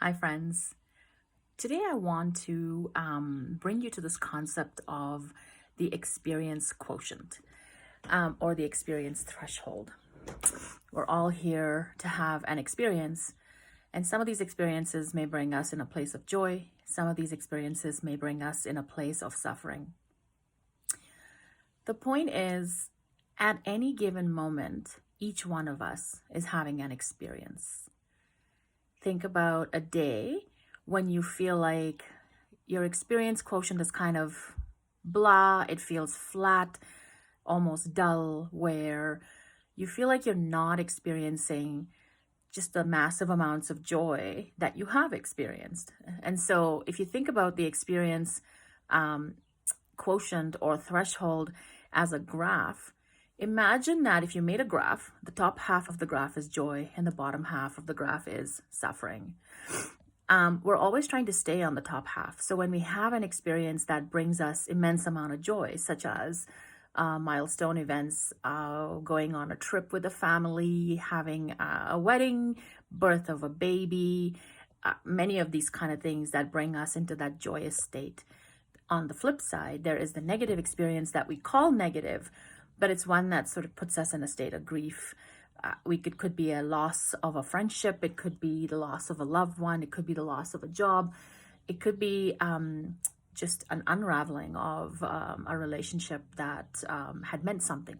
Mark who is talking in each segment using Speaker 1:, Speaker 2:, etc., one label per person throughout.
Speaker 1: Hi, friends. Today, I want to bring you to this concept of the experience quotient or the experience threshold. We're all here to have an experience, and some of these experiences may bring us in a place of joy, some of these experiences may bring us in a place of suffering. The point is, at any given moment, each one of us is having an experience. Think about a day when you feel like your experience quotient is kind of blah, it feels flat, almost dull, where you feel like you're not experiencing just the massive amounts of joy that you have experienced. And so, if you think about the experience um, quotient or threshold as a graph, imagine that if you made a graph, the top half of the graph is joy and the bottom half of the graph is suffering. We're always trying to stay on the top half. So when we have an experience that brings us immense amount of joy, such as milestone events, going on a trip with a family, having a wedding, birth of a baby, many of these kind of things that bring us into that joyous state. On the flip side, there is the negative experience that we call negative, but it's one that sort of puts us in a state of grief. Could be a loss of a friendship, it could be the loss of a loved one, it could be the loss of a job, it could be just an unraveling of a relationship that had meant something.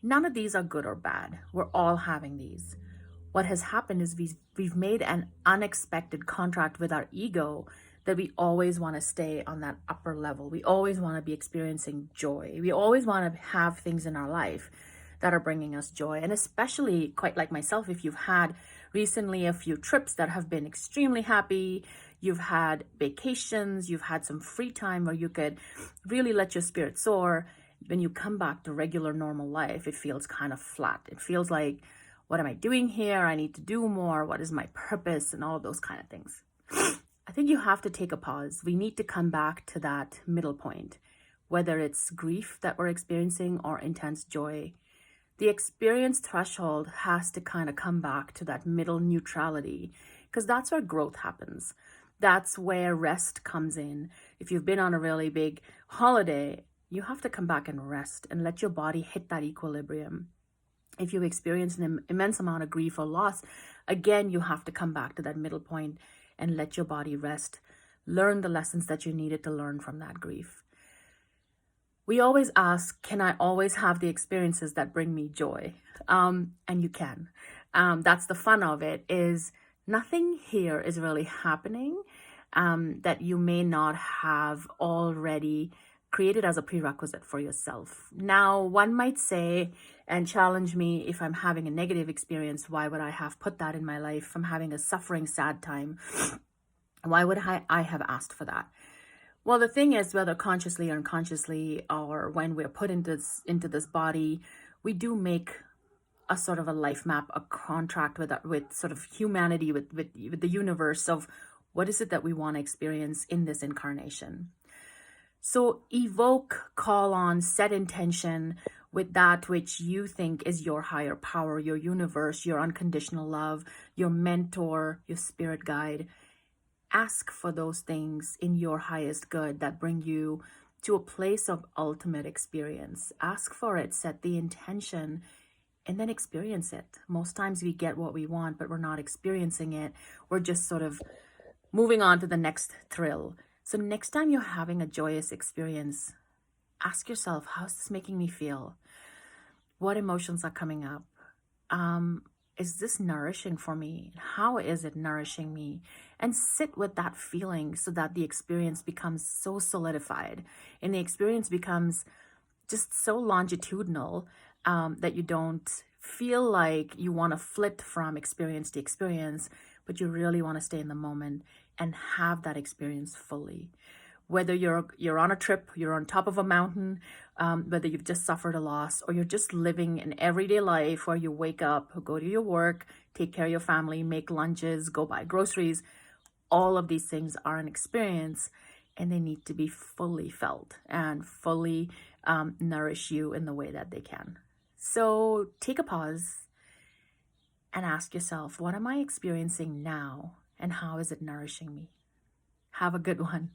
Speaker 1: None of these are good or bad. We're all having these. What has happened is we've made an unexpected contract with our ego that we always want to stay on that upper level. We always want to be experiencing joy. We always want to have things in our life that are bringing us joy. And especially, quite like myself, if you've had recently a few trips that have been extremely happy, you've had vacations, you've had some free time where you could really let your spirit soar. When you come back to regular normal life, it feels kind of flat. It feels like, what am I doing here? I need to do more. What is my purpose? And all of those kind of things. I think you have to take a pause. We need to come back to that middle point, whether it's grief that we're experiencing or intense joy. The experience threshold has to kind of come back to that middle neutrality, because that's where growth happens. That's where rest comes in. If you've been on a really big holiday, you have to come back and rest and let your body hit that equilibrium. If you experience an immense amount of grief or loss, again, you have to come back to that middle point and let your body rest. Learn the lessons that you needed to learn from that grief. We always ask, can I always have the experiences that bring me joy? And you can. That's the fun of it, is nothing here is really happening that you may not have already created as a prerequisite for yourself. Now, one might say and challenge me, if I'm having a negative experience, why would I have put that in my life? If I'm having a suffering, sad time, why would I have asked for that? Well, the thing is, whether consciously or unconsciously, or when we're put into this body, we do make a sort of a life map, a contract with sort of humanity, with the universe, of what is it that we want to experience in this incarnation. So evoke, call on, set intention with that which you think is your higher power, your universe, your unconditional love, your mentor, your spirit guide. Ask for those things in your highest good that bring you to a place of ultimate experience. Ask for it, set the intention, and then experience it. Most times we get what we want, but we're not experiencing it. We're just sort of moving on to the next thrill. So next time you're having a joyous experience, ask yourself, how's this making me feel? What emotions are coming up? Is this nourishing for me? How is it nourishing me? And sit with that feeling so that the experience becomes so solidified and the experience becomes just so longitudinal that you don't feel like you want to flit from experience to experience, but you really want to stay in the moment and have that experience fully. Whether you're on a trip, you're on top of a mountain, whether you've just suffered a loss, or you're just living an everyday life where you wake up, go to your work, take care of your family, make lunches, go buy groceries, all of these things are an experience, and they need to be fully felt and fully nourish you in the way that they can. So take a pause and ask yourself, what am I experiencing now and how is it nourishing me? Have a good one.